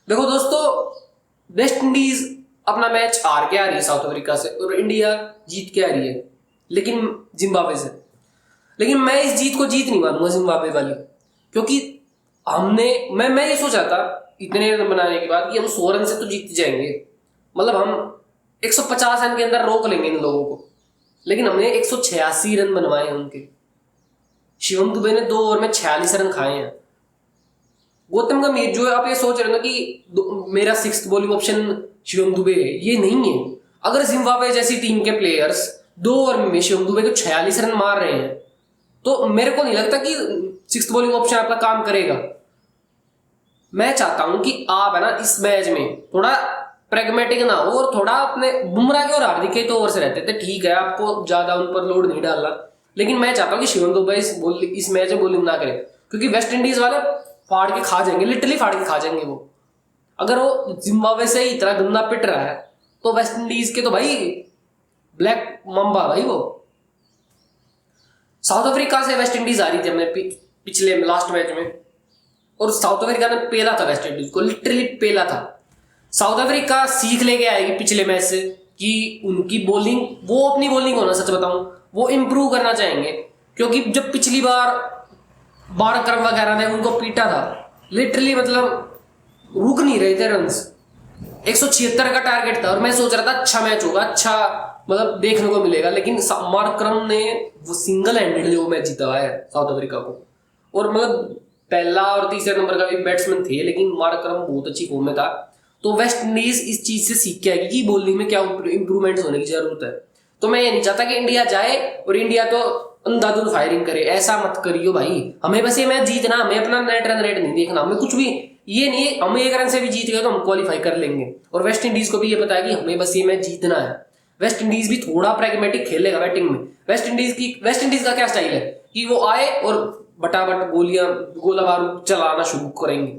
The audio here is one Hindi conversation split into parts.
देखो दोस्तों, वेस्ट इंडीज अपना मैच हार के आ रही है साउथ अफ्रीका से और इंडिया जीत के आ रही है, लेकिन जिम्बाब्वे से। लेकिन मैं इस जीत को जीत नहीं मानूंगा जिम्बाब्वे वाली, क्योंकि हमने मैं ये सोचा था इतने रन बनाने के बाद कि हम 100 रन से तो जीत जाएंगे। मतलब हम 150 रन के अंदर रोक लेंगे इन लोगों को, लेकिन हमने 186 रन बनवाए हैं उनके। शिवम दुबे ने 2 ओवर में 46 रन खाए हैं। गौतम गंभीर जो है, आप ये सोच रहे हो ना कि मेरा sixth bowling option Shivam Dubey है, ये नहीं है। अगर जिम्बाब्वे जैसी टीम के प्लेयर्स 2 ओवर में शिवम दुबे को 46 रन मार रहे हैं, तो मेरे को नहीं लगता कि सिक्स्थ बॉलिंग ऑप्शन आपका काम करेगा। मैं चाहता हूं कि आप है ना इस मैच में थोड़ा प्रेगमेटिक ना हो और थोड़ा अपने बुमराह के और हार्दिक के तो ओवर से रहते थे, ठीक है, आपको ज्यादा उन पर लोड नहीं डालना, लेकिन मैं चाहता हूं कि शिवम दुबे इस मैच में बॉलिंग ना करे, क्योंकि वेस्ट इंडीज वाले फाड़ के खा जाएंगे, लिटरली फाड़ के खा जाएंगे वो। अगर वो जिम्बाब्वे से ही इतना गंदा पिट रहा है तो वेस्ट इंडीज के तो भाई ब्लैक मम्बा भाई वो। साउथ अफ्रीका से वेस्ट इंडीज आ रही थी हमने पिछले लास्ट मैच में, और साउथ अफ्रीका ने पेला था वेस्ट इंडीज को, लिटरली पेला था। साउथ अफ्रीका सीख लेके आएगी पिछले मैच से कि उनकी बॉलिंग, वो अपनी बॉलिंग होना, सच बताऊं वो इंप्रूव करना चाहेंगे, क्योंकि जब पिछली बार बारक्रम वगैरह ने उनको पीटा था, लिटरली मतलब रुक नहीं रहे थे रन्स। 176 का टारगेट था और मैं सोच रहा था अच्छा मैच होगा, अच्छा मतलब देखने को मिलेगा, लेकिन मार्करम ने वो सिंगल हैंडेडली वो मैच जीता है साउथ अफ्रीका को। और मतलब पहला और तीसरे नंबर का भी बैट्समैन थे, लेकिन मार्करम बहुत अच्छी फॉर्म में था। तो वेस्ट इंडीज इस चीज से सीख के आएगी कि बॉलिंग में क्या इंप्रूवमेंट होने की जरूरत है। तो मैं ये नहीं चाहता कि इंडिया जाए और इंडिया तो अंधाधुंध फायरिंग करे, ऐसा मत करियो भाई। हमें बस ये मैच जीतना, हमें अपना नेट रन रेट नहीं देखना, हमें कुछ भी ये नहीं, हम 1 रन से भी जीत गए तो हम क्वालिफाई कर लेंगे। और वेस्ट इंडीज को भी ये पता है कि हमें बस ये मैच जीतना है। वेस्ट इंडीज भी थोड़ा प्रैग्मेटिक खेलेगा बैटिंग में। वेस्ट इंडीज का क्या स्टाइल है कि वो आए और बटाबट गोला बारूद चलाना शुरू करेंगे।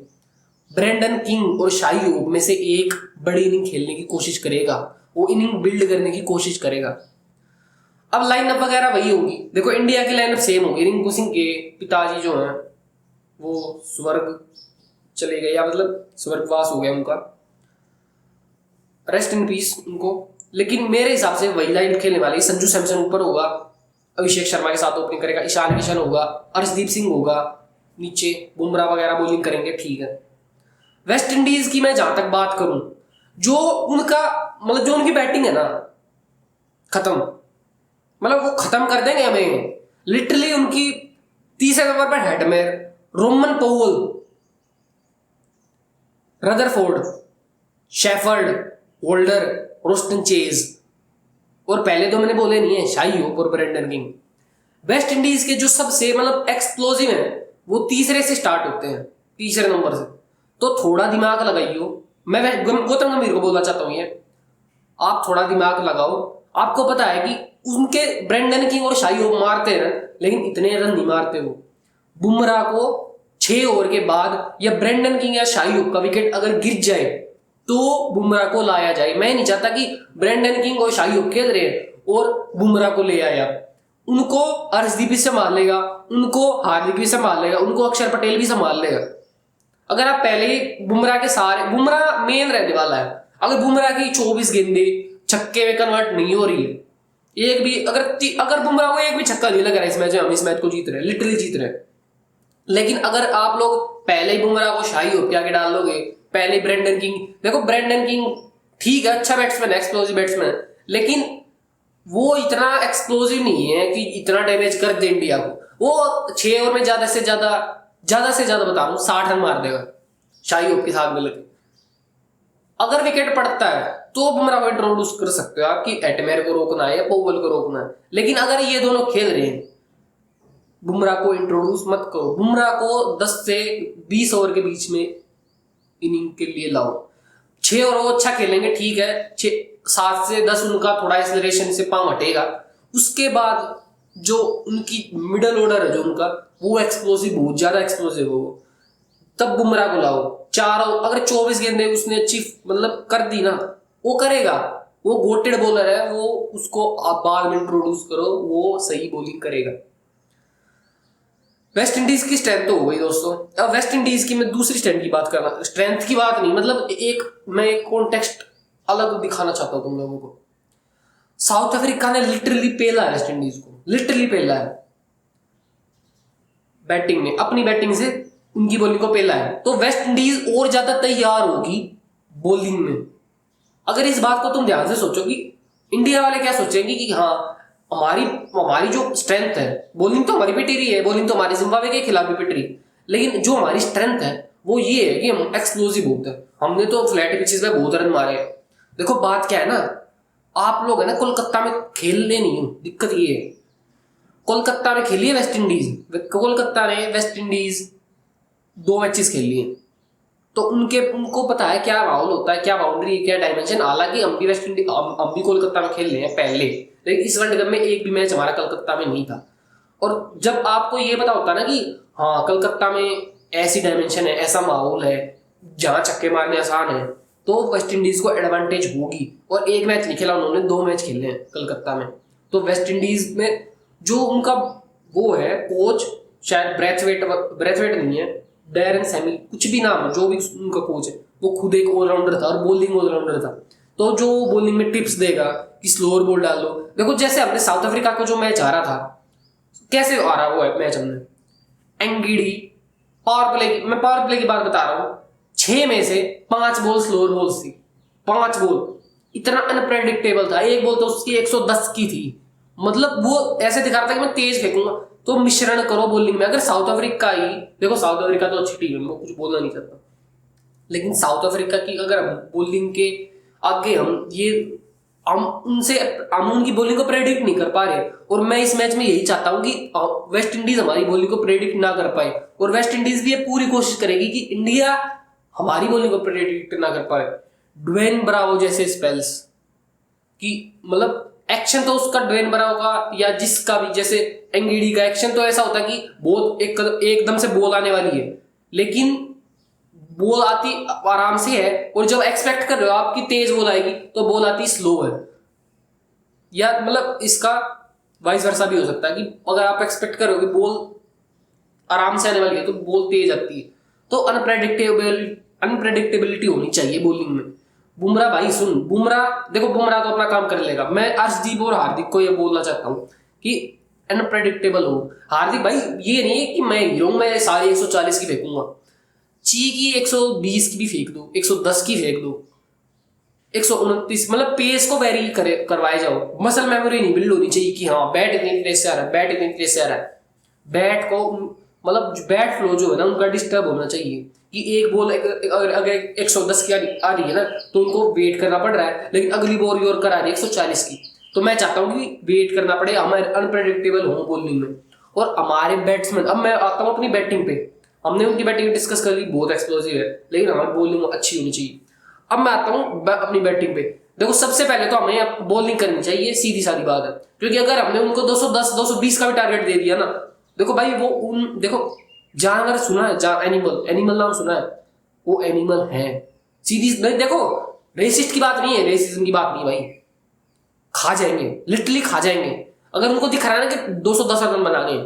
ब्रेंडन किंग और शाही होप में से एक बड़ी इनिंग खेलने की कोशिश करेगा, वो इनिंग बिल्ड करने की कोशिश करेगा। अब लाइनअप वगैरह वही होगी। देखो इंडिया की लाइनअप सेम होगी। रिंकू सिंह के पिताजी जो हैं वो स्वर्ग चले गए, या मतलब स्वर्गवास हो गया उनका, रेस्ट इन पीस उनको। लेकिन मेरे हिसाब से वही लाइन खेलने वाली। संजू सैमसन ऊपर होगा, अभिषेक शर्मा के साथ ओपनिंग करेगा, ईशान किशन होगा, अर्शदीप सिंह होगा नीचे, बुमराह वगैरह बॉलिंग करेंगे, ठीक है। वेस्ट इंडीज की मैं जहां तक बात करूं, जो उनका मतलब जो उनकी बैटिंग है ना, खत्म, मतलब वो खत्म कर देंगे हमें लिटरली। उनकी तीसरे नंबर पर Hetmyer, Roman Powell, Rutherford, shepherd, holder, Roston chase, और पहले तो मैंने बोले नहीं है शाही होप और ब्रेंडन किंग। वेस्ट इंडीज के जो सबसे मतलब एक्सप्लोजिव है वो तीसरे से स्टार्ट होते हैं, तीसरे नंबर से। तो थोड़ा दिमाग लगाइयो। मैं गौतम गंभीर को बोलना चाहता हूं ये, आप थोड़ा दिमाग लगाओ। आपको पता है कि उनके ब्रेंडन किंग और शाही होप मारते रन, लेकिन इतने रन नहीं मारते वो। बुमराह को 6 ओवर के बाद या ब्रेंडन किंग या शाही होप का विकेट अगर गिर जाए तो बुमराह को लाया जाए। मैं नहीं चाहता कि ब्रेंडन किंग और शाही होप खेल रहे और बुमराह को ले आया। उनको अर्शदीप भी संभाल लेगा, उनको हार्दिक भी संभाल लेगा, उनको अक्षर पटेल भी संभाल लेगा। अगर आप पहले ही बुमराह के सारे, बुमराह मेन रहने वाला है। अगर बुमराह की 24 गेंदे छक्के में कन्वर्ट नहीं हो रही है, एक भी अगर बुमराह को एक भी छक्का नहीं लग रहा है इस मैच में, हम इस मैच को जीत रहे हैं, लिटरली जीत रहे हैं। लेकिन अगर आप लोग पहले ही बुमराह को शाही होप के आगे डाल लोगे, पहले ब्रेंडन किंग, देखो ब्रेंडन किंग ठीक है, अच्छा बैट्समैन है, एक्सप्लोसिव बैट्समैन है, लेकिन वो इतना एक्सप्लोसिव नहीं है कि इतना डैमेज कर दे इंडिया को। वो 6 ओवर में ज्यादा से ज्यादा बता रहा हूं 60 रन मार देगा शाही होप के साथ मिलकर। अगर विकेट पड़ता है तो बुमराह को इंट्रोड्यूस कर सकते हो आप कि एटमेयर को रोकना है या पोवल को रोकना है। लेकिन अगर ये दोनों खेल रहे हैं, बुमराह को इंट्रोड्यूस मत करो। बुमराह को 10 से 20 ओवर के बीच में इनिंग के लिए लाओ। 6 ओवर वो अच्छा खेलेंगे, ठीक है, 7 से 10 उनका थोड़ा एक्सेलरेशन से पांव हटेगा। उसके बाद जो उनकी मिडल ऑर्डर है जो उनका, वो एक्सप्लोसिव, बहुत ज्यादा एक्सप्लोसिव हो, तब बुमराह को लाओ। अगर 24 गेंदें उसने अच्छी मतलब कर दी ना, वो करेगा, वो गोटेड बॉलर है, वो उसको आप बाद में इंट्रोड्यूस करो, वो सही बॉलिंग करेगा। वेस्ट इंडीज की स्ट्रेंथ तो हो गई दोस्तों। अब वेस्ट इंडीज की मैं दूसरी स्ट्रेंथ की बात करना, स्ट्रेंथ की बात नहीं, मतलब मैं एक कॉन्टेक्स्ट अलग दिखाना चाहता हूं तुम लोगों को। साउथ अफ्रीका ने लिटरली पेला है वेस्ट इंडीज को, लिटरली पेला है बैटिंग में, अपनी बैटिंग से उनकी बॉलिंग को पेला है। तो वेस्ट इंडीज और ज्यादा तैयार होगी बॉलिंग में। अगर इस बात को तुम ध्यान से सोचो कि इंडिया वाले क्या सोचेंगे कि हाँ हमारी हमारी जो स्ट्रेंथ है, बॉलिंग तो हमारी पिट रही है, बॉलिंग तो हमारी जिम्बाब्वे के खिलाफ भी पिट रही है, लेकिन जो हमारी स्ट्रेंथ है वो ये है कि हम एक्सप्लोसिव बहुत है, हमने तो फ्लैट पिचेस पे बहुत रन मारे हैं। देखो बात क्या है ना, आप लोग है ना कोलकाता में खेलने नहीं हो, दिक्कत ये है। कोलकाता में खेली है वेस्ट इंडीज, कोलकाता ने वेस्ट इंडीज 2 मैचेस खेल लिए, तो उनको पता है क्या माहौल होता है, क्या बाउंड्री, क्या डायमेंशन। हालांकि हम भी वेस्ट इंडीज, हम भी कोलकाता में खेल रहे हैं पहले, लेकिन इस वर्ल्ड कप में एक भी मैच हमारा कलकत्ता में नहीं था। और जब आपको ये पता होता है ना कि हाँ कलकत्ता में ऐसी डायमेंशन है, ऐसा माहौल है जहां चक्के मारने आसान है, तो वेस्ट इंडीज को एडवांटेज होगी। और एक मैच नहीं खेला उन्होंने, 2 मैच खेले हैं कलकत्ता में। तो वेस्ट इंडीज में जो उनका वो है कोच, शायद ब्रेथवेट नहीं है, डैरन सैमी कुछ भी नाम हो, जो भी उनका कोच है, वो खुद एक ऑलराउंडर था और बॉलिंग ऑलराउंडर था। तो जो बॉलिंग में टिप्स देगा कि स्लोअर बॉल डाल दो। देखो जैसे हमने साउथ अफ्रीका को जो मैच हारा था, कैसे हारा वो है मैच हमने, एंगिडी पावर प्ले, मैं पावर प्ले की बात बता रहा हूँ, 6 में से 5 बॉल स्लोअर बॉल्स थी, 5 बॉल, इतना अनप्रेडिक्टेबल था। एक बॉल तो उसकी 110 की थी, मतलब वो ऐसे दिखा रहा था कि मैं तेज फेंकूंगा। तो मिश्रण करो बॉलिंग में। अगर साउथ अफ्रीका ही, देखो साउथ अफ्रीका तो अच्छी टीम है, मैं कुछ बोलना नहीं चाहता, लेकिन साउथ अफ्रीका की अगर बॉलिंग के आगे हम उनकी बॉलिंग को प्रेडिक्ट नहीं कर पा रहे। और मैं इस मैच में यही चाहता हूं कि वेस्ट इंडीज हमारी बॉलिंग को प्रेडिक्ट ना कर पाए, और वेस्ट इंडीज भी ये पूरी कोशिश करेगी कि इंडिया हमारी बॉलिंग को प्रेडिक्ट ना कर पाए। ड्वेन ब्रावो जैसे स्पेल्स कि मतलब एक्शन तो उसका ड्वेन ब्रावो का या जिसका भी, जैसे एंगिडी का एक्शन तो ऐसा होता है कि बहुत एकदम से बॉल आने वाली है, लेकिन बॉल आती आराम से है, और जब एक्सपेक्ट कर रहे हो आपकी तेज बॉल आएगी तो बॉल आती स्लो है। या मतलब इसका वाइस वर्सा भी हो सकता है कि अगर आप एक्सपेक्ट करोगे बॉल आराम से आने वाली है तो बॉल तेज आती है। तो अनप्रेडिक्टेबिलिटी होनी चाहिए बॉलिंग में। बुमराह भाई सुन, बुमराह देखो, बुमराह तो अपना काम कर लेगा। मैं अर्शदीप और हार्दिक को ये बोलना चाहता हूँ कि अनप्रेडिक्टेबल हो। हार्दिक भाई ये नहीं है कि मैं हीरो, मैं सारे 140 की फेंकूंगा, ची की 120 की भी फेंक दो, 110 की फेंक दो, 129, मतलब पेस को वेरी करवाए जाओ। मसल मेमोरी नहीं बिल्ड होनी चाहिए कि हाँ बैट इतनी तेज से आ रहा है, बैट इतनी तेज से आ रहा है। बैट को मतलब बैट फ्लो जो है ना उनका डिस्टर्ब होना चाहिए कि एक बॉल अगर 110 की आ रही है ना तो उनको वेट करना पड़ रहा है, लेकिन अगली बॉल योर आ रही है 140 की। तो मैं चाहता हूँ कि वेट करना पड़े, हमारे अनप्रेडिक्टेबल हो बॉलिंग में। और हमारे बैट्समैन, अब मैं आता हूँ अपनी बैटिंग पे, हमने उनकी बैटिंग डिस्कस कर ली, बहुत एक्सप्लोसिव है, लेकिन हमारी बॉलिंग अच्छी होनी चाहिए। अब मैं आता हूँ अपनी बैटिंग पे। देखो सबसे पहले तो हमें बॉलिंग करनी चाहिए, सीधी सादी बात है, क्योंकि अगर हमने उनको 210 220 का भी टारगेट दे दिया ना, देखो भाई वो देखो जानवर सुना है, एनिमल नाम सुना है, वो एनिमल है सीधी नहीं। देखो रेसिस्ट की बात नहीं है, रेसिज्म की बात नहीं भाई, खा जाएंगे, लिटरली खा जाएंगे। अगर उनको दिख रहा है ना कि 210 रन बनाने,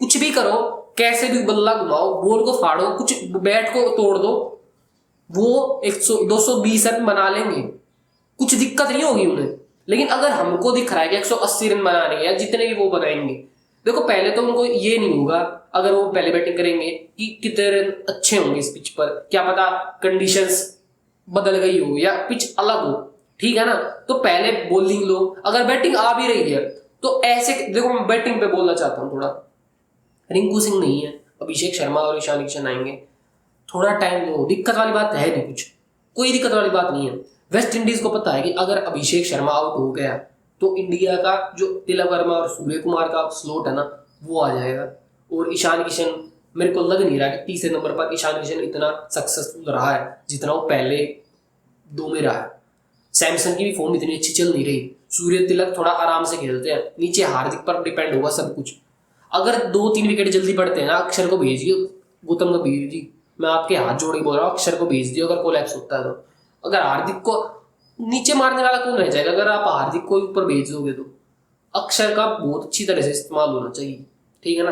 कुछ भी करो, कैसे भी बल्ला घुमाओ, बॉल को फाड़ो, कुछ बैट को तोड़ दो, वो 220 रन बना लेंगे, कुछ दिक्कत नहीं होगी उन्हें। लेकिन अगर हमको दिख रहा है कि 180 रन बनाने या जितने भी वो बनाएंगे, देखो पहले तो उनको ये नहीं होगा अगर वो पहले बैटिंग करेंगे कि कितने रन अच्छे होंगे इस पिच पर, क्या पता कंडीशंस बदल गई हो या पिच अलग हो, ठीक है ना। तो पहले बॉलिंग लो, अगर बैटिंग आ भी रही है तो ऐसे देखो, मैं बैटिंग पे बोलना चाहता हूँ थोड़ा, रिंकू सिंह नहीं है, अभिषेक शर्मा और ईशान किशन आएंगे, थोड़ा टाइम दो, दिक्कत वाली बात है नहीं, कुछ कोई दिक्कत वाली बात नहीं है। वेस्ट इंडीज को पता है कि अगर अभिषेक शर्मा आउट हो गया तो इंडिया का जो तिलक वर्मा और सूर्य कुमार का स्लॉट है ना वो आ जाएगा। और ईशान किशन, मेरे को लग नहीं रहा कि तीसरे नंबर पर ईशान किशन इतना सक्सेसफुल रहा है जितना वो पहले 2 में रहा है। सैमसन की भी फॉर्म इतनी अच्छी चल नहीं रही, सूर्य तिलक थोड़ा आराम से खेलते हैं, नीचे हार्दिक पर डिपेंड होगा सब कुछ। अगर 2-3 विकेट जल्दी पड़ते हैं ना, अक्षर को भेजिए, गौतम गंभीर जी, मैं आपके हाथ जोड़ के बोल रहा हूँ, अक्षर को भेज दियो अगर कोलैप्स होता है तो। अगर हार्दिक को नीचे मारने वाला कौन रह जाएगा, अगर आप हार्दिक को ऊपर भेज दोगे तो। अक्षर का बहुत अच्छी तरह से इस्तेमाल होना चाहिए, ठीक है ना।